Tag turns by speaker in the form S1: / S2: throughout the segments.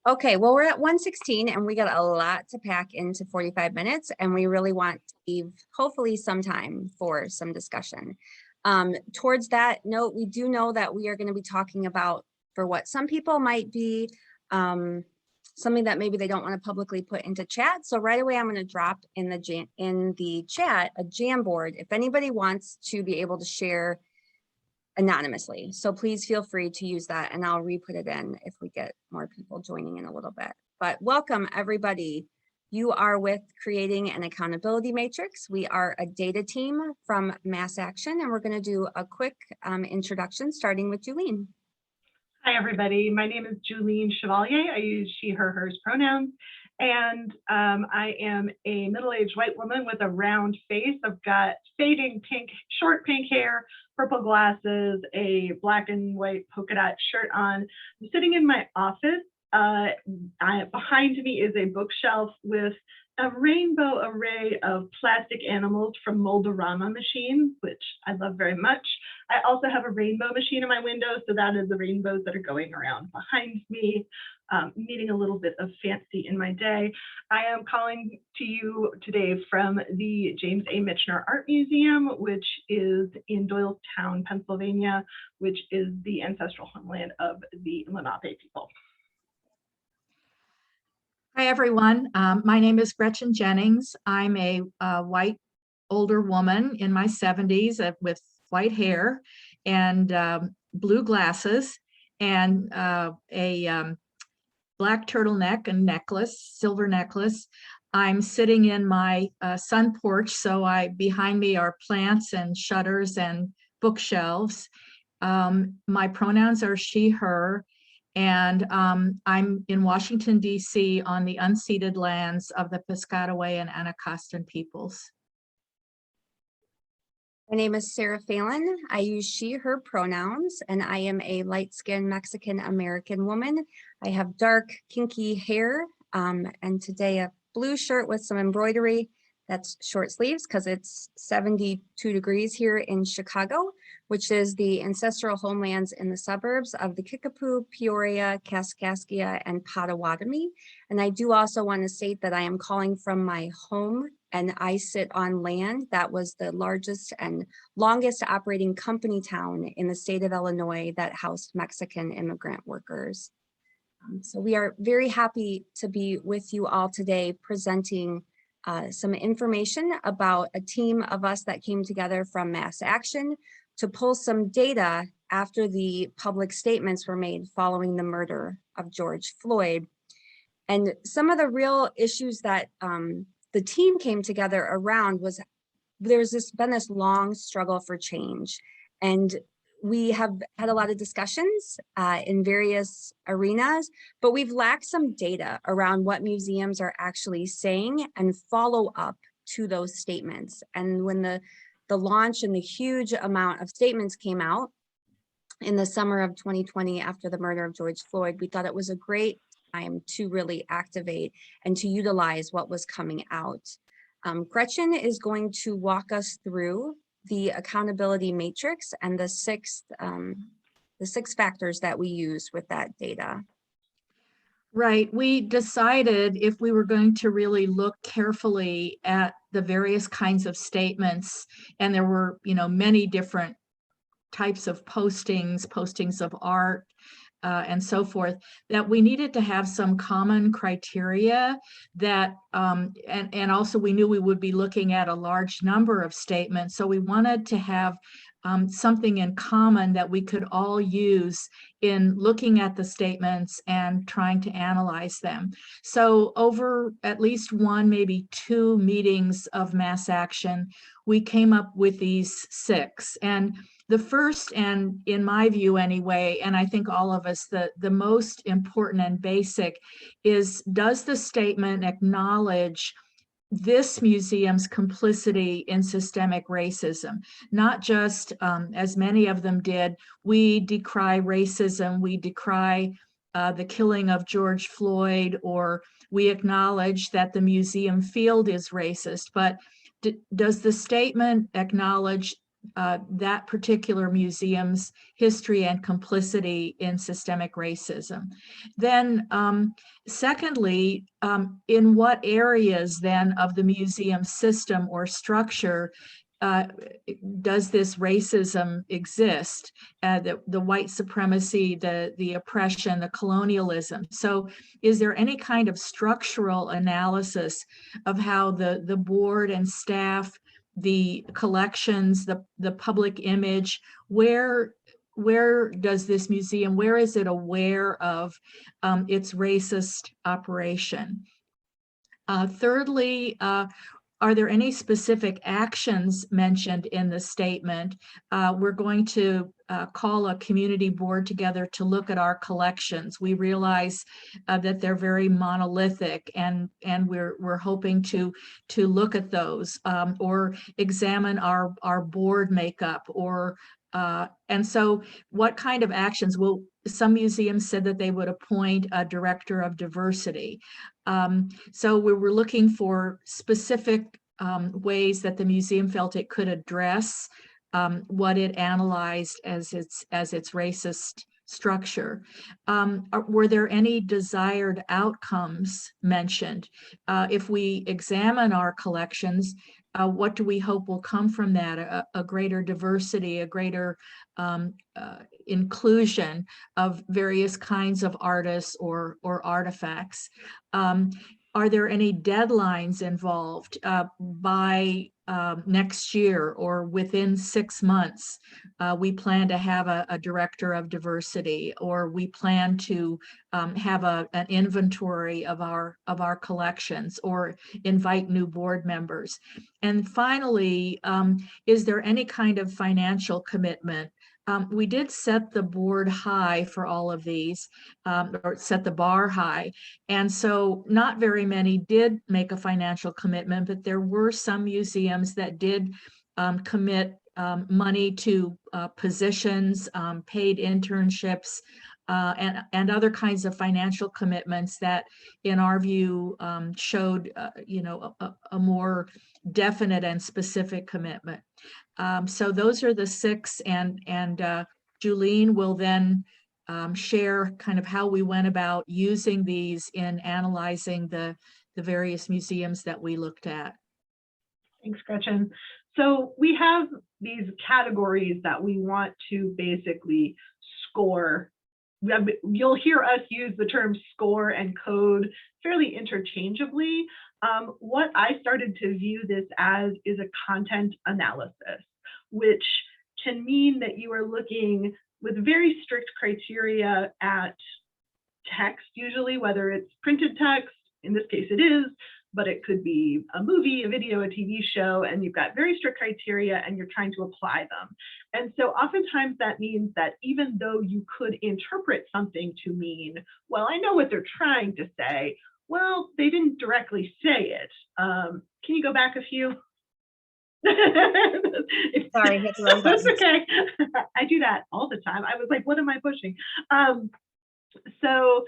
S1: Okay, well, we're at 1:16 and we got a lot to pack into 45 minutes, and we really want to leave hopefully some time for some discussion. Towards that note, we do know that we are going to be talking about, for what some people might be something that maybe they don't want to publicly put into chat. So right away, I'm going to drop in the chat a Jamboard if anybody wants to be able to share anonymously. So please feel free to use that, and I'll re-put it in if we get more people joining in a little bit. But welcome everybody. You are with Creating an Accountability Matrix. We are a data team from Mass Action, and we're going to do a quick introduction starting with Juline.
S2: Hi everybody, my name is Juline Chevalier. I use she, her, hers pronouns. And I am a middle-aged white woman with a round face. I've got fading pink, short pink hair, purple glasses, a black and white polka dot shirt on. I'm sitting in my office. Behind me is a bookshelf with a rainbow array of plastic animals from Mold-A-Rama machines, which I love very much. I also have a rainbow machine in my window, so that is the rainbows that are going around behind me, needing a little bit of fancy in my day. I am calling to you today from the James A. Michener Art Museum, which is in Doylestown, Pennsylvania, which is the ancestral homeland of the Lenape people.
S3: Hi, everyone. My name is Gretchen Jennings. I'm a white older woman in my 70s with white hair and blue glasses and a black turtleneck and necklace, silver necklace. I'm sitting in my sun porch, so behind me are plants and shutters and bookshelves. My pronouns are she, her. And I'm in Washington, D.C. on the unceded lands of the Piscataway and Anacostan peoples.
S1: My name is Sara Phalen. I use she, her pronouns, and I am a light-skinned Mexican-American woman. I have dark, kinky hair, and today a blue shirt with some embroidery. That's short sleeves because it's 72 degrees here in Chicago, which is the ancestral homelands in the suburbs of the Kickapoo, Peoria, Kaskaskia, and Potawatomi. And I do also want to state that I am calling from my home, and I sit on land that was the largest and longest operating company town in the state of Illinois that housed Mexican immigrant workers. So we are very happy to be with you all today presenting some information about a team of us that came together from Mass Action to pull some data after the public statements were made following the murder of George Floyd. And some of the real issues that the team came together around was there's been this long struggle for change. And we have had a lot of discussions in various arenas, but we've lacked some data around what museums are actually saying and follow up to those statements. And when the launch and the huge amount of statements came out in the summer of 2020 after the murder of George Floyd, we thought it was a great time to really activate and to utilize what was coming out. Gretchen is going to walk us through the accountability matrix and the six factors that we use with that data.
S3: Right. We decided if we were going to really look carefully at the various kinds of statements, and there were, many different types of postings of art, and so forth, that we needed to have some common criteria that, and also we knew we would be looking at a large number of statements. So we wanted to have something in common that we could all use in looking at the statements and trying to analyze them. So over at least one, maybe two meetings of Mass Action, we came up with these six. And the first, and in my view anyway, and I think all of us, the most important and basic is, does the statement acknowledge this museum's complicity in systemic racism? Not just, as many of them did, we decry racism, we decry the killing of George Floyd, or we acknowledge that the museum field is racist, but does the statement acknowledge that particular museum's history and complicity in systemic racism. Then secondly, in what areas then of the museum system or structure does this racism exist? The white supremacy, the oppression, the colonialism. So is there any kind of structural analysis of how the board and staff, the collections, the public image, where does this museum, where is it aware of its racist operation? Thirdly, are there any specific actions mentioned in the statement? We're going to call a community board together to look at our collections. We realize that they're very monolithic, and we're hoping to look at those or examine our board makeup, or and so what kind of actions will some museums said that they would appoint a director of diversity. So we were looking for specific ways that the museum felt it could address what it analyzed as its racist structure. Were there any desired outcomes mentioned? If we examine our collections, what do we hope will come from that? A greater diversity, a greater inclusion of various kinds of artists or artifacts. Are there any deadlines involved by next year or within 6 months? We plan to have a director of diversity, or we plan to have an inventory of our collections, or invite new board members. And finally, is there any kind of financial commitment? We did set the board high for all of these, or set the bar high. And so not very many did make a financial commitment, but there were some museums that did commit money to positions, paid internships, and other kinds of financial commitments that, in our view, showed a more definite and specific commitment. So those are the 6, and Juline will then share kind of how we went about using these in analyzing the various museums that we looked at.
S2: Thanks, Gretchen. So we have these categories that we want to basically score. You'll hear us use the term score and code fairly interchangeably. What I started to view this as is a content analysis, which can mean that you are looking with very strict criteria at text, usually, whether it's printed text, in this case it is, but it could be a movie, a video, a TV show, and you've got very strict criteria and you're trying to apply them. And so oftentimes that means that even though you could interpret something to mean, well, I know what they're trying to say, well, they didn't directly say it. Can you go back a few?
S1: Sorry, hit the wrong
S2: That's
S1: button.
S2: okay. I do that all the time. I was like, what am I pushing? So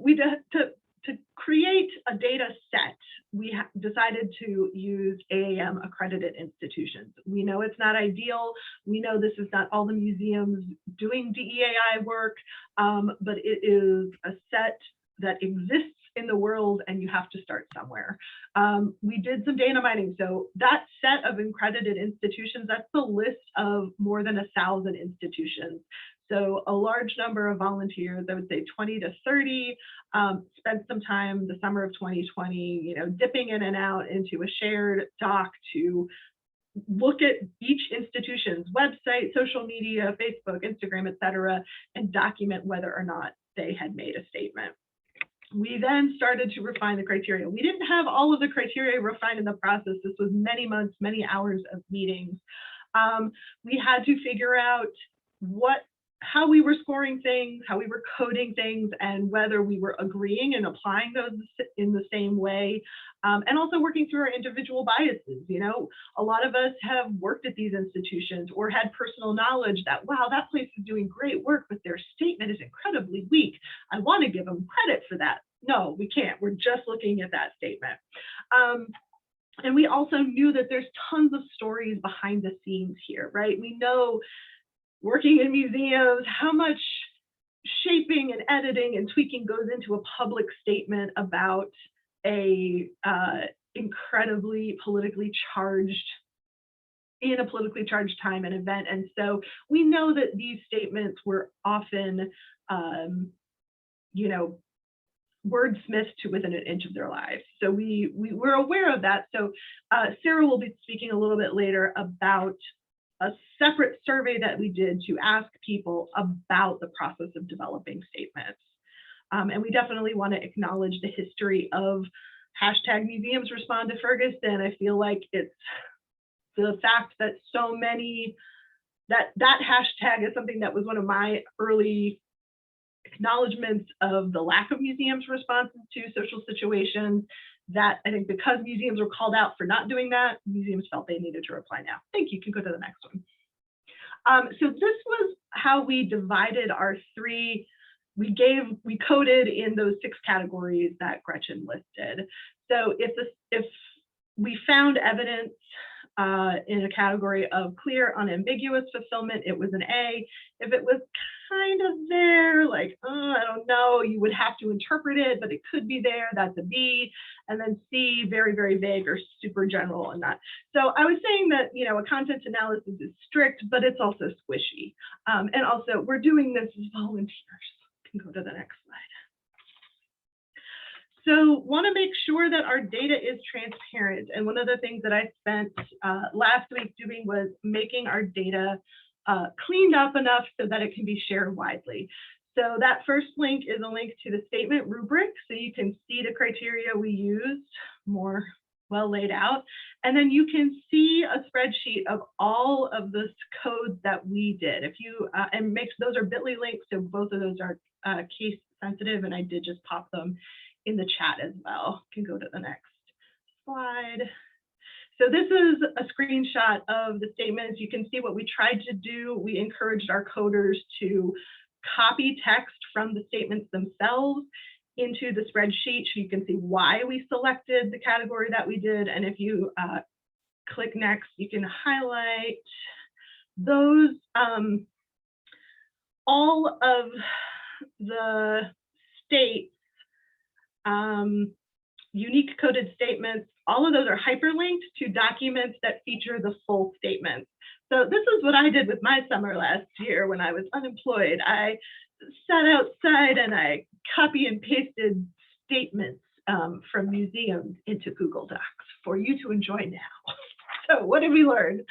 S2: we to create a data set, we decided to use AAM accredited institutions. We know it's not ideal. We know this is not all the museums doing DEAI work, but it is a set that exists in the world, and you have to start somewhere. We did some data mining. So that set of accredited institutions, that's the list of more than 1,000 institutions. So a large number of volunteers, I would say 20 to 30, spent some time the summer of 2020, dipping in and out into a shared doc to look at each institution's website, social media, Facebook, Instagram, et cetera, and document whether or not they had made a statement. We then started to refine the criteria. We didn't have all of the criteria refined in the process. This was many months, many hours of meetings. We had to figure out how we were scoring things, how we were coding things, and whether we were agreeing and applying those in the same way, and also working through our individual biases. A lot of us have worked at these institutions or had personal knowledge that, wow, that place is doing great work, but their statement is incredibly weak. I want to give them credit for that. No, we can't. We're just looking at that statement. And we also knew that there's tons of stories behind the scenes here, right? We know working in museums, how much shaping and editing and tweaking goes into a public statement about a incredibly politically charged, in a politically charged time and event. And so we know that these statements were often, you know, wordsmithed to within an inch of their lives. So we were aware of that. So Sara will be speaking a little bit later about a separate survey that we did to ask people about the process of developing statements. And we definitely want to acknowledge the history of #museums respond to Ferguson. I feel like it's the fact that so many, that hashtag is something that was one of my early acknowledgements of the lack of museums' responses to social situations, that I think because museums were called out for not doing that, museums felt they needed to reply now. Thank you, you can go to the next one. So this was how we divided our three, we coded in those 6 categories that Gretchen listed. So if we found evidence in a category of clear, unambiguous fulfillment, it was an A. If it was kind of there, like, oh, I don't know, you would have to interpret it, but it could be there, that's a B. And then C, very, very vague or super general and that. So I was saying that, you know, a content analysis is strict, but it's also squishy. And also we're doing this as volunteers. You can go to the next slide. So want to make sure that our data is transparent. And one of the things that I spent last week doing was making our data cleaned up enough so that it can be shared widely. So that first link is a link to the statement rubric. So you can see the criteria we used more well laid out. And then you can see a spreadsheet of all of the codes that we did. If you, and those are bit.ly links. So both of those are case sensitive, and I did just pop them in the chat as well. You can go to the next slide. So this is a screenshot of the statements. You can see what we tried to do. We encouraged our coders to copy text from the statements themselves into the spreadsheet so you can see why we selected the category that we did. And if you click next, you can highlight those. All of the states unique coded statements, all of those are hyperlinked to documents that feature the full statement. So this is what I did with my summer last year when I was unemployed. I sat outside and I copy and pasted statements from museums into Google Docs for you to enjoy now. So what did we learn?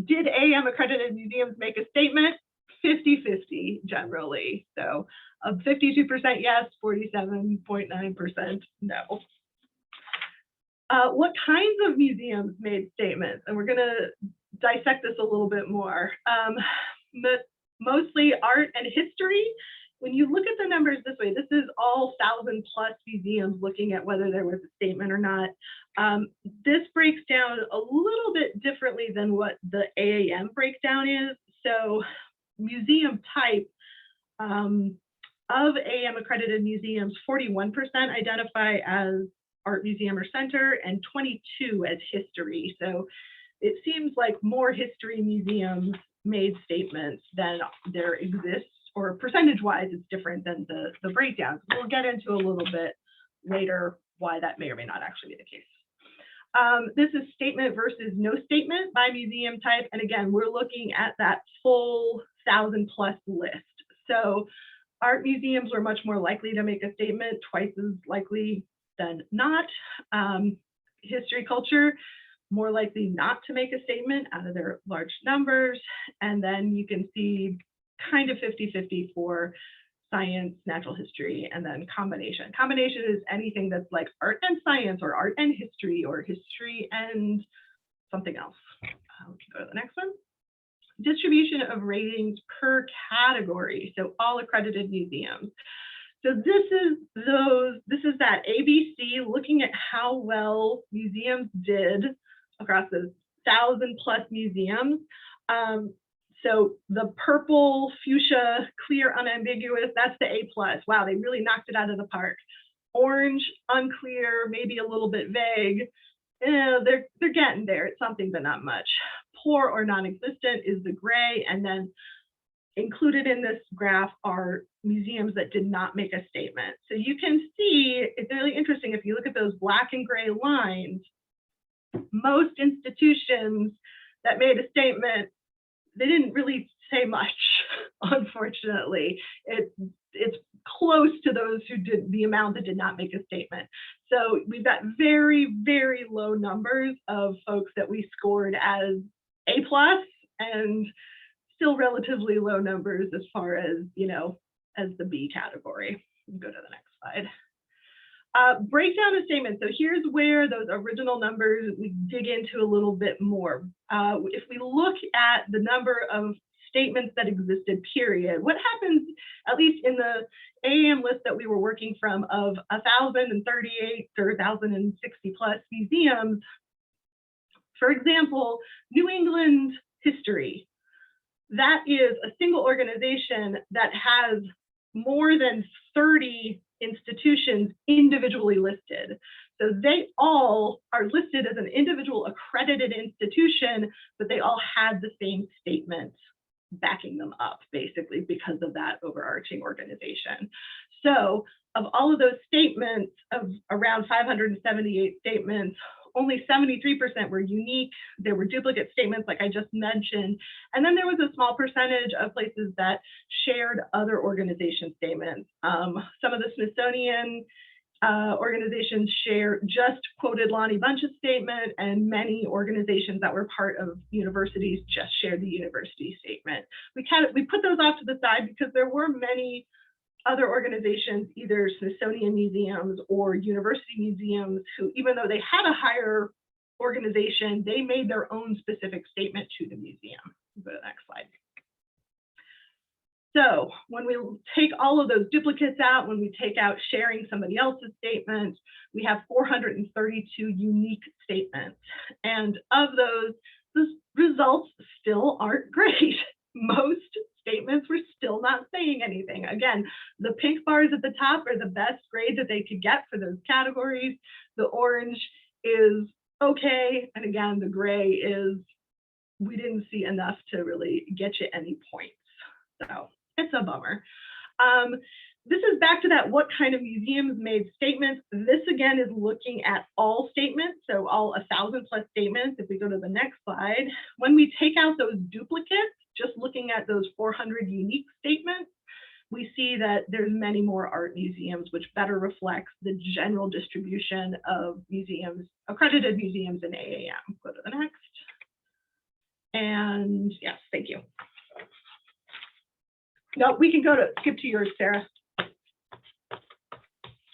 S2: Did AM accredited museums make a statement? 50-50 generally. So 52% yes, 47.9% no. What kinds of museums made statements? And we're going to dissect this a little bit more. Mostly art and history. When you look at the numbers this way, this is all 1,000+ museums looking at whether there was a statement or not. This breaks down a little bit differently than what the AAM breakdown is. So museum type, of AM accredited museums, 41% identify as art museum or center and 22 as history. So it seems like more history museums made statements than there exists, or percentage-wise, it's different than the breakdowns. We'll get into a little bit later why that may or may not actually be the case. This is statement versus no statement by museum type. And again, we're looking at that full 1,000+ list. So art museums were much more likely to make a statement, twice as likely than not. History culture, more likely not to make a statement out of their large numbers. And then you can see kind of 50-50 for science, natural history, and then combination. Combination is anything that's like art and science, or art and history, or history and something else. We can go to the next one. Distribution of ratings per category, so all accredited museums. So this is that ABC looking at how well museums did across the 1,000+ museums. So the purple, fuchsia, clear, unambiguous, that's the A+. Wow, they really knocked it out of the park. Orange, unclear, maybe a little bit vague. They're getting there. It's something, but not much. Poor or non-existent is the gray, and then included in this graph are museums that did not make a statement. So you can see, it's really interesting, if you look at those black and gray lines, most institutions that made a statement, they didn't really say much, unfortunately. It's close to those who did, the amount that did not make a statement. So we've got very, very low numbers of folks that we scored as A+, and still relatively low numbers as far as, you know, as the B category. Go to the next slide. Breakdown of statements. So here's where those original numbers we dig into a little bit more. If we look at the number of statements that existed, period, what happens, at least in the AAM list that we were working from, of 1,038 or 1,060 plus museums, for example, New England History, that is a single organization that has more than 30 institutions individually listed. So they all are listed as an individual accredited institution, but they all had the same statement backing them up, basically, because of that overarching organization. So of all of those statements, of around 578 statements, only 73% were unique. There were duplicate statements, like I just mentioned. And then there was a small percentage of places that shared other organization statements. Some of the Smithsonian organizations just quoted Lonnie Bunch's statement, and many organizations that were part of universities just shared the university statement. We put those off to the side because there were many other organizations, either Smithsonian museums or university museums, who, even though they had a higher organization, they made their own specific statement to the museum. Go to the next slide. So when we take all of those duplicates out, when we take out sharing somebody else's statement, we have 432 unique statements. And of those, the results still aren't great. Most statements were still not saying anything. Again, the pink bars at the top are the best grade that they could get for those categories. The orange is okay. And again, the gray is, we didn't see enough to really get you any points. So it's a bummer. This is back to that, what kind of museums made statements. This again is looking at all statements, so all 1,000 plus statements. If we go to the next slide, when we take out those duplicates, just looking at those 400 unique statements, we see that there's many more art museums, which better reflects the general distribution of museums, accredited museums in AAM. Go to the next. And yes, thank you. No, we can skip to yours, Sarah.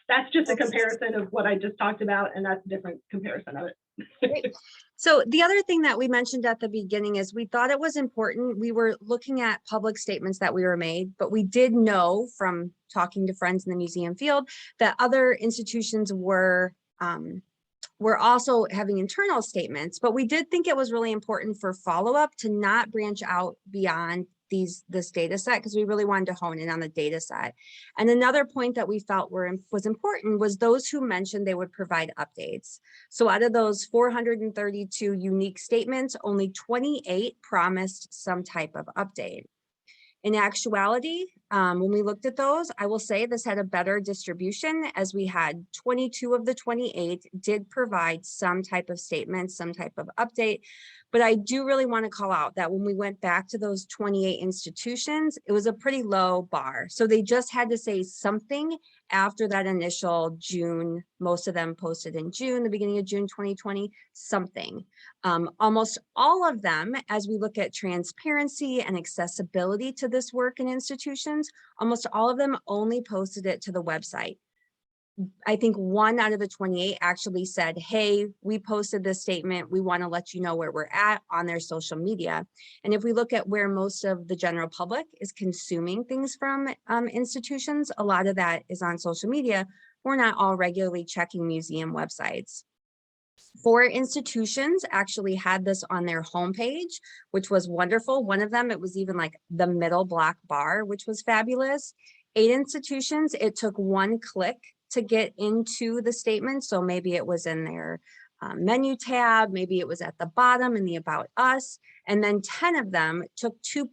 S2: That's just a comparison of what I just talked about, and that's a different comparison of it.
S1: Great. So the other thing that we mentioned at the beginning is we thought it was important. We were looking at public statements that we were made, but we did know from talking to friends in the museum field that other institutions were also having internal statements, but we did think it was really important for follow-up to not branch out beyond this data set, because we really wanted to hone in on the data set. And another point that we felt was important was those who mentioned they would provide updates. So out of those 432 unique statements, only 28 promised some type of update. In actuality, when we looked at those, I will say this had a better distribution, as we had 22 of the 28 did provide some type of statement, some type of update. But I do really want to call out that when we went back to those 28 institutions, it was a pretty low bar. So they just had to say something after that initial June, most of them posted in June, the beginning of June 2020, something. Almost all of them, as we look at transparency and accessibility to this work in institutions, almost all of them only posted it to the website. I think 1 out of the 28 actually said, hey, we posted this statement. We want to let you know where we're at on their social media. And if we look at where most of the general public is consuming things from institutions, a lot of that is on social media. We're not all regularly checking museum websites. 4 institutions actually had this on their homepage, which was wonderful. One of them, it was even like the middle black bar, which was fabulous. 8 institutions, it took 1 click to get into the statement. So maybe it was in their menu tab, maybe it was at the bottom in the About Us, and then 10 of them took 2+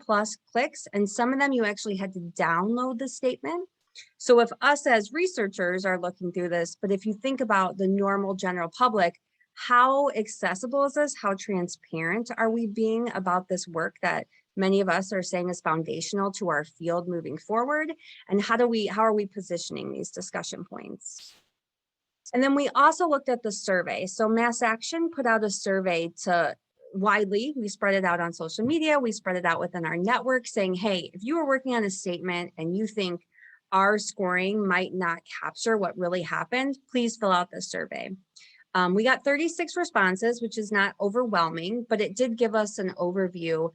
S1: clicks, and some of them you actually had to download the statement. So if us as researchers are looking through this, but if you think about the normal general public, how accessible is this? How transparent are we being about this work that many of us are saying is foundational to our field moving forward? And how are we positioning these discussion points? And then we also looked at the survey. So Mass Action put out a survey to widely, we spread it out on social media, we spread it out within our network saying, hey, if you are working on a statement and you think our scoring might not capture what really happened, please fill out the survey. We got 36 responses, which is not overwhelming, but it did give us an overview.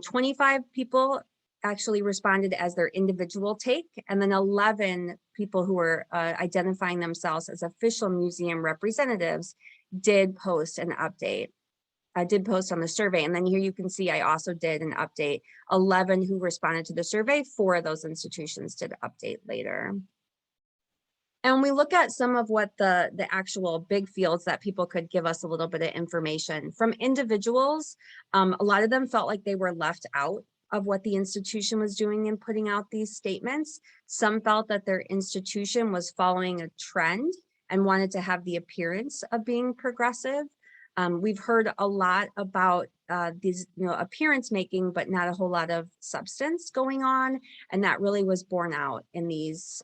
S1: 25 people actually responded as their individual take, and then 11 people who were identifying themselves as official museum representatives did post an update. I did post on the survey, and then here you can see I also did an update. 11 who responded to the survey, 4 of those institutions did update later. And we look at some of what the actual big fields that people could give us a little bit of information. From individuals, a lot of them felt like they were left out of what the institution was doing in putting out these statements. Some felt that their institution was following a trend and wanted to have the appearance of being progressive. We've heard a lot about these, appearance making, but not a whole lot of substance going on. And that really was borne out in these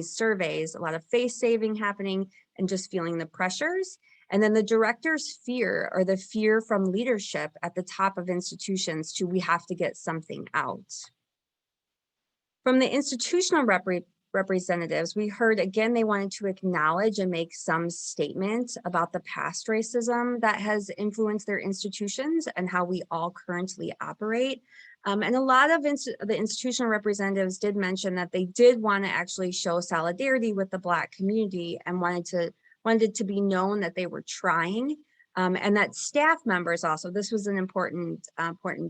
S1: surveys, a lot of face saving happening and just feeling the pressures. And then the director's fear, or the fear from leadership at the top of institutions to, we have to get something out. From the institutional representatives, we heard again, they wanted to acknowledge and make some statement about the past racism that has influenced their institutions and how we all currently operate. And a lot of the institutional representatives did mention that they did want to actually show solidarity with the Black community and wanted it to be known that they were trying, and that staff members also, this was an important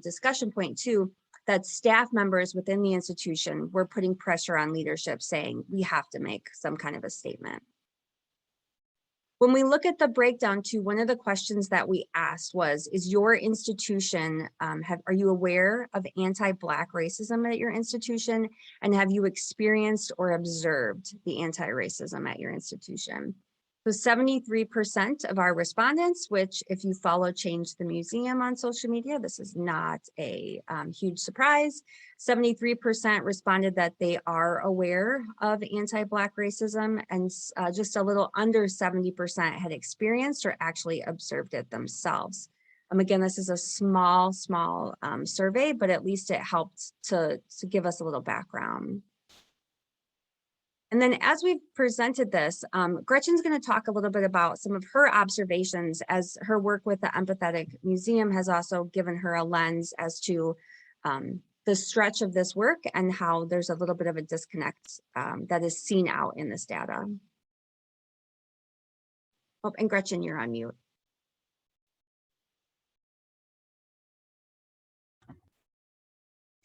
S1: discussion point too, that staff members within the institution were putting pressure on leadership saying, we have to make some kind of a statement. When we look at the breakdown too, one of the questions that we asked was, is your institution, are you aware of anti-Black racism at your institution? And have you experienced or observed the anti-racism at your institution? So 73% of our respondents, which if you follow Change the Museum on social media, this is not a huge surprise. 73% responded that they are aware of anti-Black racism, and just a little under 70% had experienced or actually observed it themselves. Again, this is a small survey, but at least it helped to give us a little background. And then as we've presented this, Gretchen's going to talk a little bit about some of her observations, as her work with the Empathetic Museum has also given her a lens as to the stretch of this work and how there's a little bit of a disconnect that is seen out in this data. Oh, and Gretchen, you're on mute.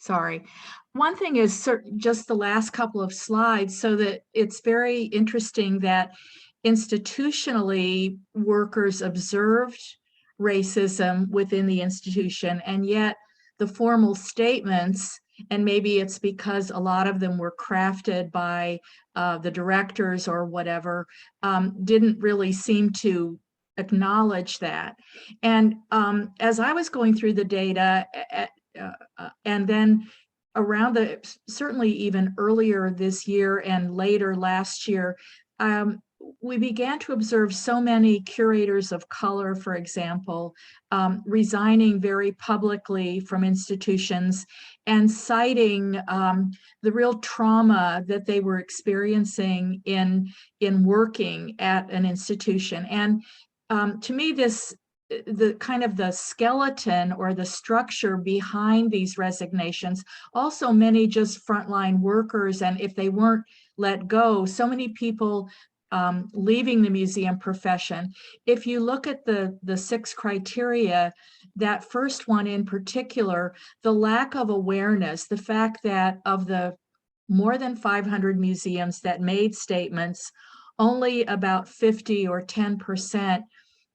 S3: Sorry. One thing is just the last couple of slides, so that it's very interesting that institutionally workers observed racism within the institution, and yet the formal statements, and maybe it's because a lot of them were crafted by the directors or whatever, didn't really seem to acknowledge that. And as I was going through the data, and then around certainly even earlier this year and later last year, we began to observe so many curators of color, for example, resigning very publicly from institutions and citing the real trauma that they were experiencing in working at an institution. And to me, the kind of the skeleton or the structure behind these resignations, also many just frontline workers, and if they weren't let go, so many people leaving the museum profession. If you look at the 6 criteria, that first one in particular, the lack of awareness, the fact that of the more than 500 museums that made statements, only about 50 or 10%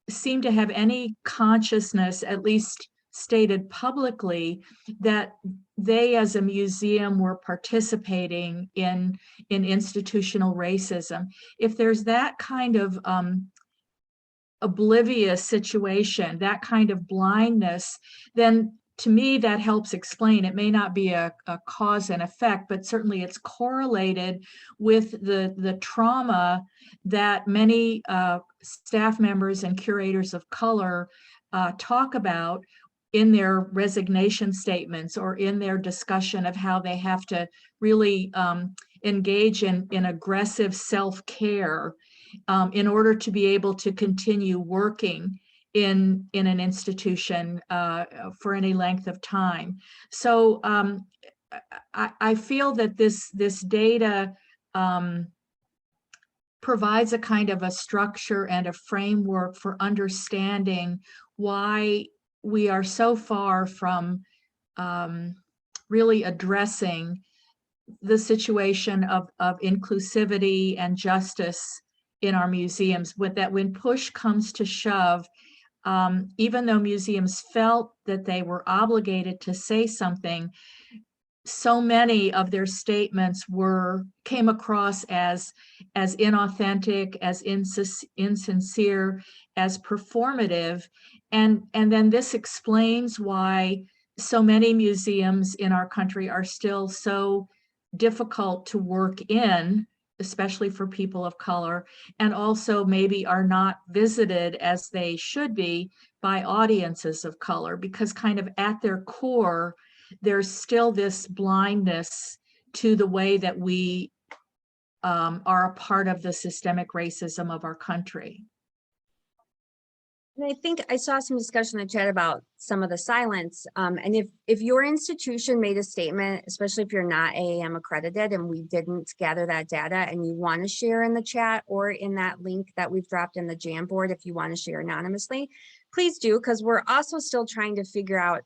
S3: seem to have any consciousness, at least stated publicly, that they as a museum were participating in institutional racism. If there's that kind of oblivious situation, that kind of blindness, then to me that helps explain. It may not be a cause and effect, but certainly it's correlated with the trauma that many staff members and curators of color talk about in their resignation statements or in their discussion of how they have to really engage in aggressive self-care in order to be able to continue working in an institution for any length of time. So I feel that this data provides a kind of a structure and a framework for understanding why we are so far from really addressing the situation of inclusivity and justice in our museums, with that when push comes to shove, even though museums felt that they were obligated to say something, so many of their statements came across as inauthentic, as insincere, as performative. And then this explains why so many museums in our country are still so difficult to work in, especially for people of color, and also maybe are not visited as they should be by audiences of color, because kind of at their core, there's still this blindness to the way that we are a part of the systemic racism of our country.
S1: And I think I saw some discussion in the chat about some of the silence. And if your institution made a statement, especially if you're not AAM accredited and we didn't gather that data and you want to share in the chat or in that link that we've dropped in the Jamboard, if you want to share anonymously, please do, because we're also still trying to figure out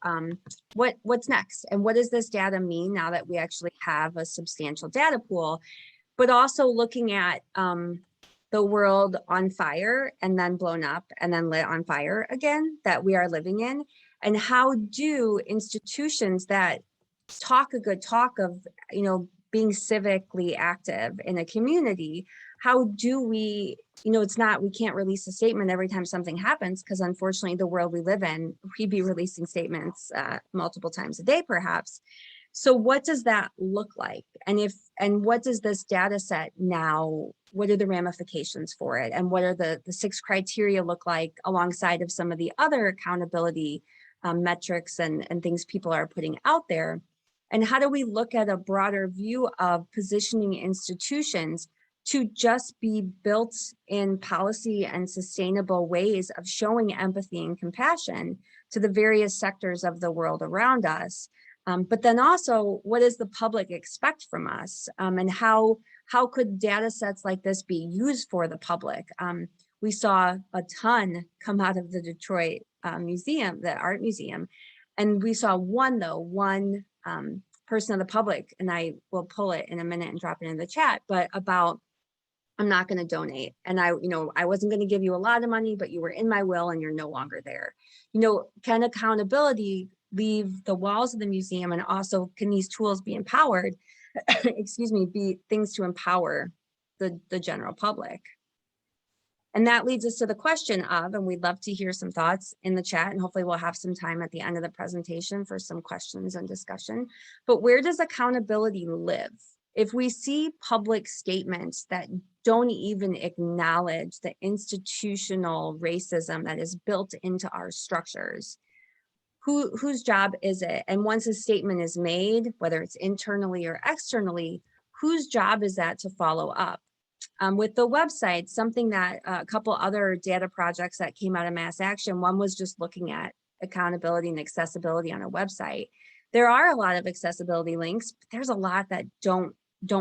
S1: what's next and what does this data mean now that we actually have a substantial data pool, but also looking at the world on fire and then blown up and then lit on fire again that we are living in, and how do institutions that talk a good talk of, you know, being civically active in a community, how do we, you know, it's not, we can't release a statement every time something happens, because unfortunately the world we live in, we'd be releasing statements multiple times a day perhaps. So what does that look like? And what does this data set now, what are the ramifications for it? And what are the 6 criteria look like alongside of some of the other accountability metrics and things people are putting out there? And how do we look at a broader view of positioning institutions to just be built in policy and sustainable ways of showing empathy and compassion to the various sectors of the world around us? But then also, what does the public expect from us? And how could data sets like this be used for the public? We saw a ton come out of the Detroit museum, the art museum, and we saw one person of the public, and I will pull it in a minute and drop it in the chat, but about, I'm not going to donate. And I wasn't going to give you a lot of money, but you were in my will and you're no longer there. You know, can accountability leave the walls of the museum, and also can these tools be empowered, excuse me, be things to empower the general public? And that leads us to the question of, and we'd love to hear some thoughts in the chat, and hopefully we'll have some time at the end of the presentation for some questions and discussion, but where does accountability live? If we see public statements that don't even acknowledge the institutional racism that is built into our structures, whose job is it? And once a statement is made, whether it's internally or externally, whose job is that to follow up? With the website, something that a couple other data projects that came out of Mass Action, one was just looking at accountability and accessibility on a website. There are a lot of accessibility links, but there's a lot that don't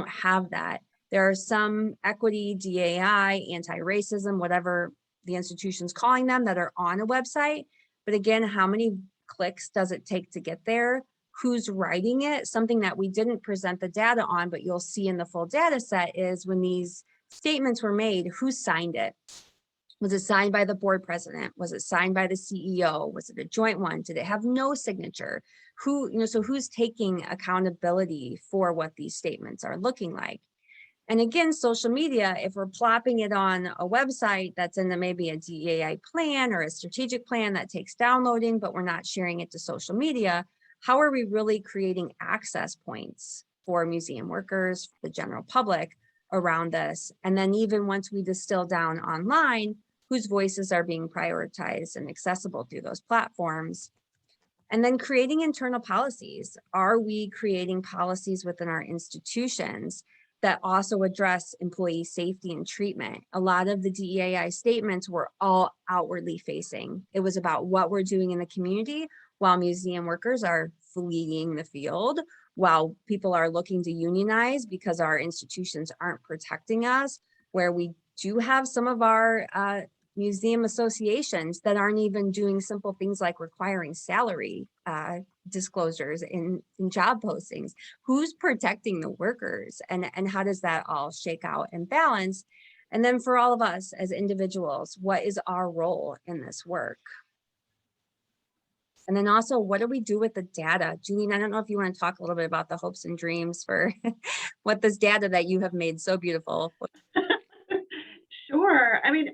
S1: have that. There are some equity, DAI, anti-racism, whatever the institution's calling them, that are on a website. But again, how many clicks does it take to get there? who's writing it. Something that we didn't present the data on, but you'll see in the full data set is when these statements were made, who signed it? Was it signed by the board president? Was it signed by the CEO? Was it a joint one? Did it have no signature? Who, so who's taking accountability for what these statements are looking like? And again, social media, if we're plopping it on a website that's in maybe a DEI plan or a strategic plan that takes downloading, but we're not sharing it to social media, how are we really creating access points for museum workers, the general public around this? And then even once we distill down online, whose voices are being prioritized and accessible through those platforms? And then creating internal policies. Are we creating policies within our institutions that also address employee safety and treatment? A lot of the DEI statements were all outwardly facing. It was about what we're doing in the community while museum workers are fleeing the field, while people are looking to unionize because our institutions aren't protecting us, where we do have some of our museum associations that aren't even doing simple things like requiring salary disclosures in job postings. Who's protecting the workers, and how does that all shake out and balance? And then for all of us as individuals, what is our role in this work? And then also, what do we do with the data? Juline, I don't know if you want to talk a little bit about the hopes and dreams for what this data that you have made so beautiful.
S2: Sure. I mean,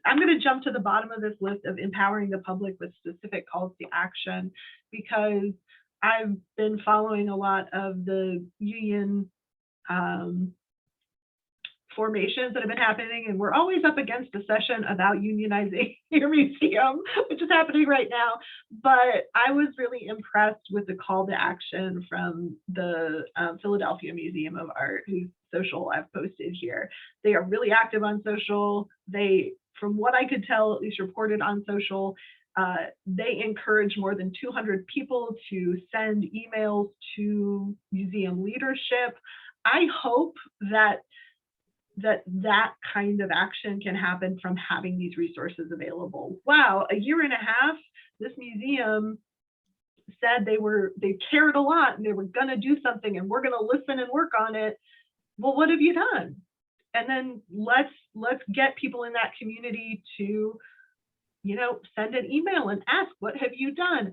S2: I'm going to jump to the bottom of this list of empowering the public with specific calls to action, because I've been following a lot of the union formations that have been happening, and we're always up against a session about unionizing your museum, which is happening right now. But I was really impressed with the call to action from the Philadelphia Museum of Art, whose social I've posted here. They are really active on social. They, from what I could tell, at least reported on social, they encourage more than 200 people to send emails to museum leadership. I hope that kind of action can happen from having these resources available. Wow, a year and a half, this museum said they cared a lot and they were gonna do something and we're gonna listen and work on it. Well, what have you done? And then let's get people in that community to, send an email and ask, what have you done?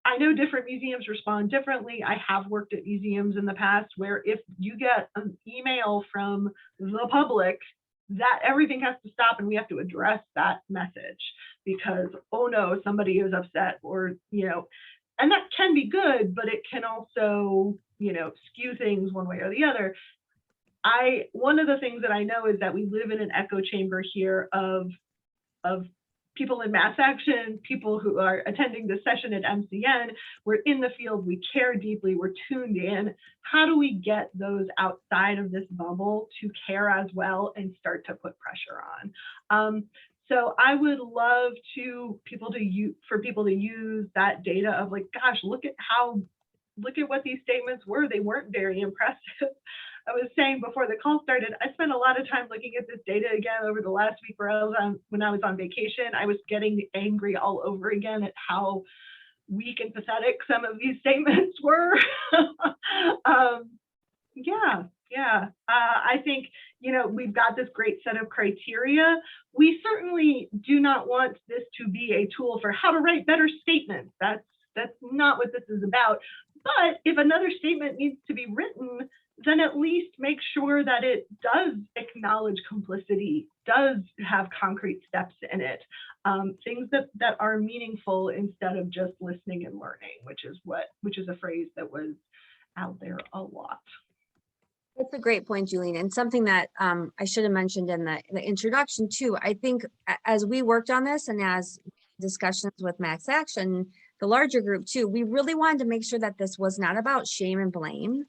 S2: I know different museums respond differently. I have worked at museums in the past where if you get an email from the public, that everything has to stop and we have to address that message because, oh no, somebody is upset, or, and that can be good, but it can also, skew things one way or the other. One of the things that I know is that we live in an echo chamber here of people in mass action, people who are attending the session at MCN. We're in the field, we care deeply, we're tuned in. How do we get those outside of this bubble to care as well and start to put pressure on? So I would love for people to use that data of like, gosh, look at what these statements were. They weren't very impressive. I was saying before the call started, I spent a lot of time looking at this data again over the last week when I was on vacation. I was getting angry all over again at how weak and pathetic some of these statements were. I think, we've got this great set of criteria. We certainly do not want this to be a tool for how to write better statements. That's not what this is about. But if another statement needs to be written, then at least make sure that it does acknowledge complicity, does have concrete steps in it, things that are meaningful instead of just listening and learning, which is a phrase that was out there a lot.
S1: That's a great point, Juline, and something that I should have mentioned in the introduction too. I think as we worked on this and as discussions with Max Action, the larger group too, we really wanted to make sure that this was not about shame and blame,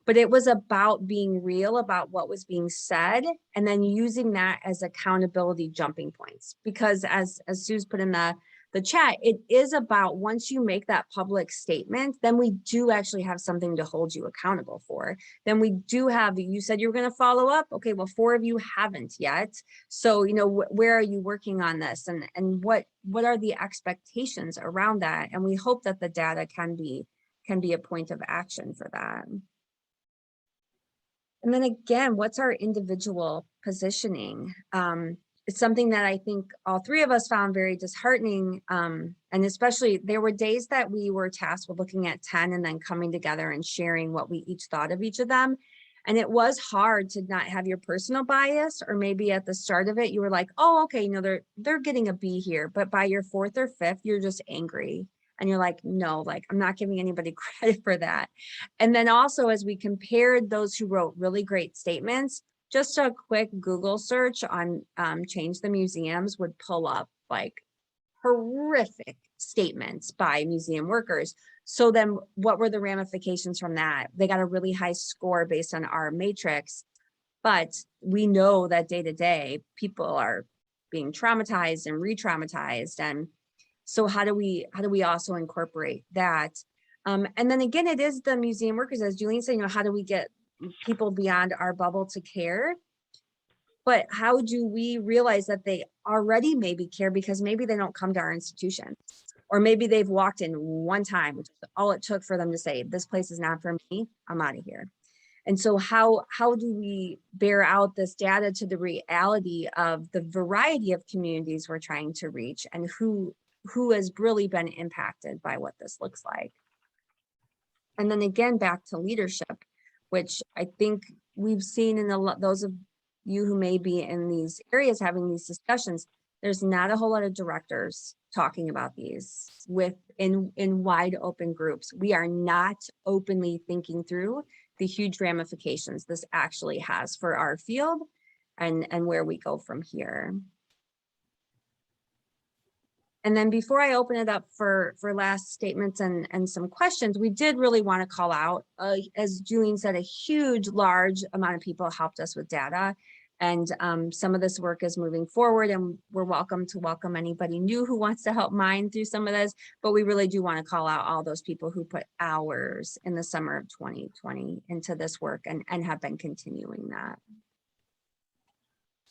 S1: but it was about being real about what was being said and then using that as accountability jumping points. Because as Sue's put in the chat, it is about once you make that public statement, then we do actually have something to hold you accountable for. Then we do have, you said you were going to follow up. Okay, well, 4 of you haven't yet. So, where are you working on this? And what are the expectations around that? And we hope that the data can be can be a point of action for that. And then again, what's our individual positioning? It's something that I think all three of us found very disheartening. And especially there were days that we were tasked with looking at 10 and then coming together and sharing what we each thought of each of them. And it was hard to not have your personal bias, or maybe at the start of it, you were like, oh, okay, you know, they're getting a B here. But by your fourth or fifth, you're just angry. And you're like, no, like, I'm not giving anybody credit for that. And then also, as we compared those who wrote really great statements, just a quick Google search on Change the Museums would pull up like horrific statements by museum workers. So then what were the ramifications from that? They got a really high score based on our matrix, but we know that day to day, people are being traumatized and re-traumatized. And so how do we also incorporate that? And then again, it is the museum workers, as Juline said, you know, how do we get people beyond our bubble to care? But how do we realize that they already maybe care because maybe they don't come to our institution, or maybe they've walked in one time, which is all it took for them to say, this place is not for me, I'm out of here. And so how do we bear out this data to the reality of the variety of communities we're trying to reach, and who has really been impacted by what this looks like? And then again, back to leadership, which I think we've seen in those of you who may be in these areas having these discussions, there's not a whole lot of directors talking about these in wide open groups. We are not openly thinking through the huge ramifications this actually has for our field and where we go from here. And then before I open it up for last statements and some questions, we did really want to call out, as Juline said, a large amount of people helped us with data. And some of this work is moving forward, and we're welcome anybody new who wants to help mine through some of this. But we really do want to call out all those people who put hours in the summer of 2020 into this work and have been continuing that.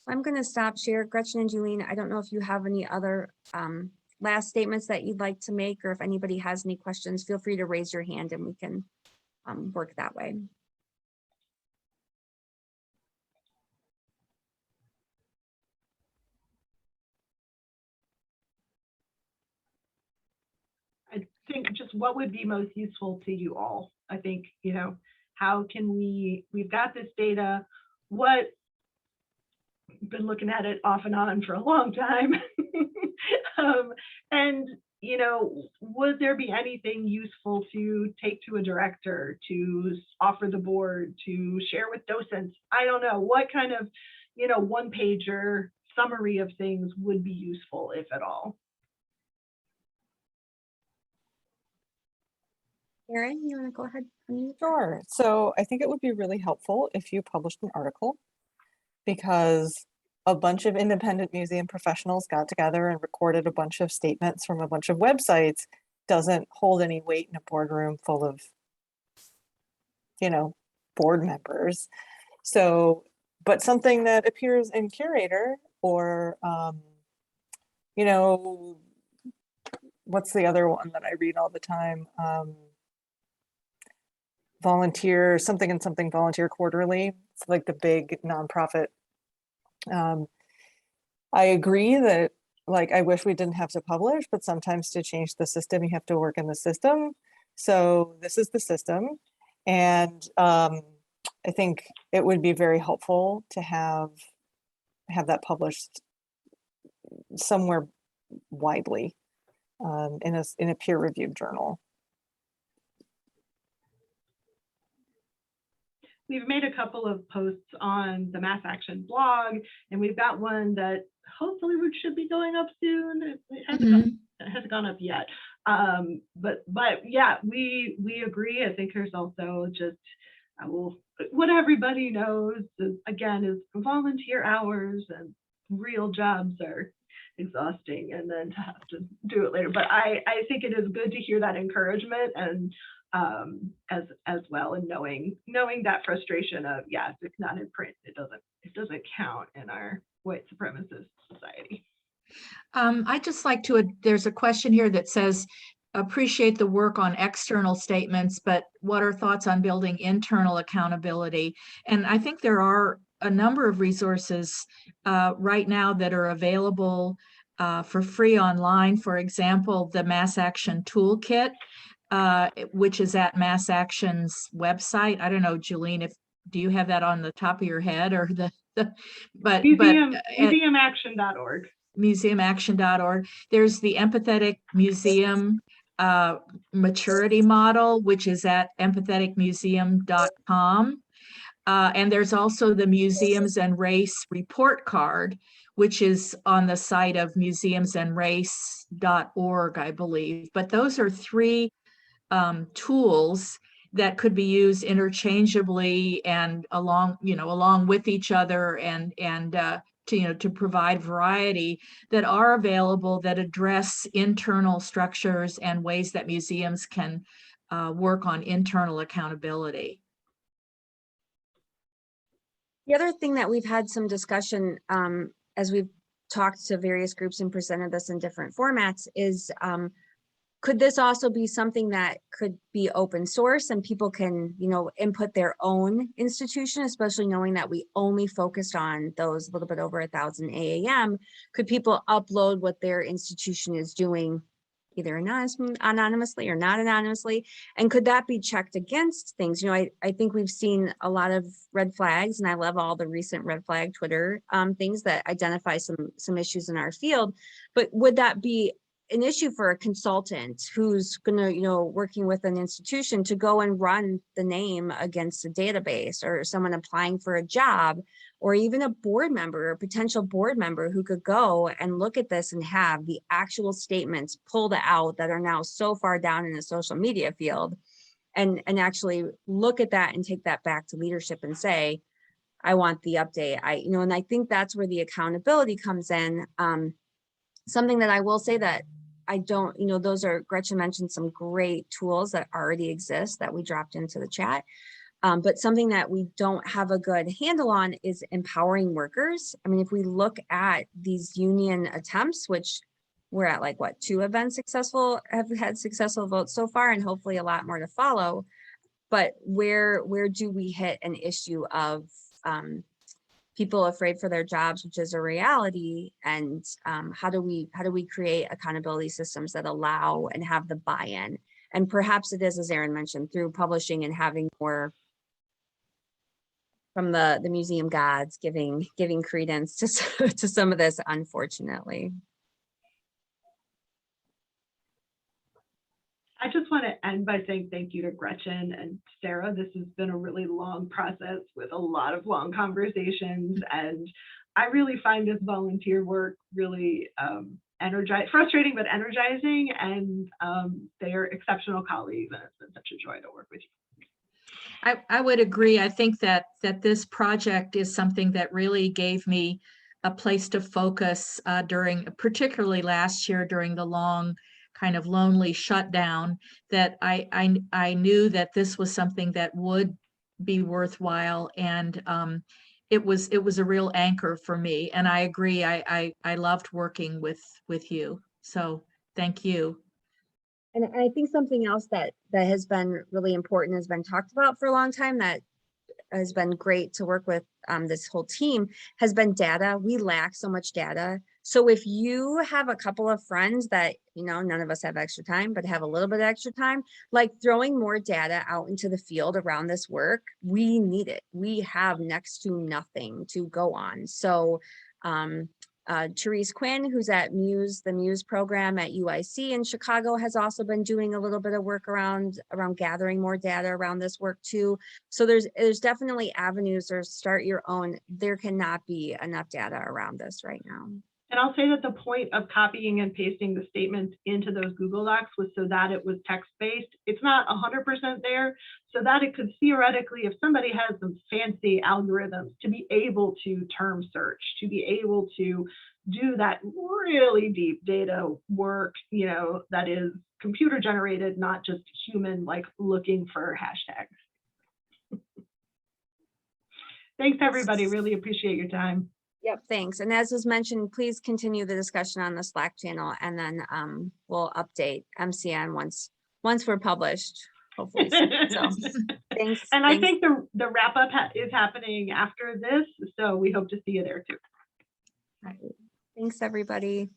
S1: I'm going to stop share. Gretchen and Juline, I don't know if you have any other last statements that you'd like to make, or if anybody has any questions, feel free to raise your hand and we can work that way.
S2: I think just what would be most useful to you all. I think, you know, how can we've got this data, been looking at it off and on for a long time. And, you know, would there be anything useful to take to a director, to offer the board, to share with docents? I don't know, what kind of, you know, one-pager summary of things would be useful, if at all?
S1: Erin, you want to go ahead?
S4: Sure. So I think it would be really helpful if you published an article, because a bunch of independent museum professionals got together and recorded a bunch of statements from a bunch of websites doesn't hold any weight in a boardroom full of, you know, board members. So, but something that appears in Curator, or, you know, what's the other one that I read all the time? Volunteer, something and something Volunteer Quarterly. It's like the big nonprofit. I agree that, like, I wish we didn't have to publish, but sometimes to change the system, you have to work in the system. So this is the system. And I think it would be very helpful to have that published somewhere widely in a peer-reviewed journal.
S2: We've made a couple of posts on the Mass Action blog, and we've got one that hopefully should be going up soon. It hasn't gone up yet. But yeah, we agree. I think there's also just, what everybody knows is, again, is volunteer hours and real jobs are exhausting, and then to have to do it later. But I think it is good to hear that encouragement, and as well, and knowing that frustration of, yeah, if it's not in print, it doesn't count in our white supremacist society.
S3: I'd just like to, there's a question here that says, appreciate the work on external statements, but what are thoughts on building internal accountability? And I think there are a number of resources right now that are available for free online. For example, the Mass Action Toolkit, which is at Mass Action's website. I don't know, Juline, do you have that on the top of your head, or
S2: Museumaction.org.
S3: Museumaction.org. There's the Empathetic Museum maturity model, which is at empatheticmuseum.com. And there's also the Museums and Race report card, which is on the site of museumsandrace.org, I believe. But those are three tools that could be used interchangeably and along with each other, and to provide variety, that are available, that address internal structures and ways that museums can work on internal accountability.
S1: The other thing that we've had some discussion as we've talked to various groups and presented this in different formats is, could this also be something that could be open source and people can, input their own institution, especially knowing that we only focused on those a little bit over 1,000 AAM? Could people upload what their institution is doing, either anonymously or not anonymously? And could that be checked against things? I think we've seen a lot of red flags, and I love all the recent red flag Twitter things that identify some issues in our field. But would that be an issue for a consultant who's going to, working with an institution to go and run the name against a database, or someone applying for a job, or even a board member or potential board member who could go and look at this and have the actual statements pulled out that are now so far down in the social media field, and actually look at that and take that back to leadership and say, I want the update. And I think that's where the accountability comes in. Something that I will say that I don't, Gretchen mentioned some great tools that already exist that we dropped into the chat. But something that we don't have a good handle on is empowering workers. I mean, if we look at these union attempts, which we're at 2 events have had successful votes so far, and hopefully a lot more to follow. But where do we hit an issue of people afraid for their jobs, which is a reality, and how do we create accountability systems that allow and have the buy-in? And perhaps it is, as Erin mentioned, through publishing and having more from the museum gods giving credence to some of this, unfortunately.
S2: I just want to end by saying thank you to Gretchen and Sara. This has been a really long process with a lot of long conversations, and I really find this volunteer work really frustrating but energizing, and they are exceptional colleagues, and it's been such a joy to work with you.
S3: I would agree. I think that this project is something that really gave me a place to focus particularly last year during the long kind of lonely shutdown, that I knew that this was something that would be worthwhile, and it was a real anchor for me. And I agree, I loved working with you. So thank you.
S1: And I think something else that has been really important, has been talked about for a long time, that has been great to work with this whole team, has been data. We lack so much data. So if you have a couple of friends that, none of us have extra time, but have a little bit of extra time, throwing more data out into the field around this work, we need it. We have next to nothing to go on. So Therese Quinn, who's at the Muse program at UIC in Chicago, has also been doing a little bit of work around gathering more data around this work too. So there's definitely avenues, or start your own. There cannot be enough data around this right now.
S2: And I'll say that the point of copying and pasting the statements into those Google Docs was so that it was text-based. It's not 100% there, so that it could theoretically, if somebody has some fancy algorithms, to be able to term search, to be able to do that really deep data work, that is computer generated, not just human, looking for hashtags. Thanks, everybody. Really appreciate your time.
S1: Yep, thanks. And as was mentioned, please continue the discussion on the Slack channel, and then we'll update MCN once we're published, hopefully soon. So thanks.
S2: And I
S1: thanks.
S2: think the wrap up is happening after this, so we hope to see you there too.
S1: Right. Thanks, everybody.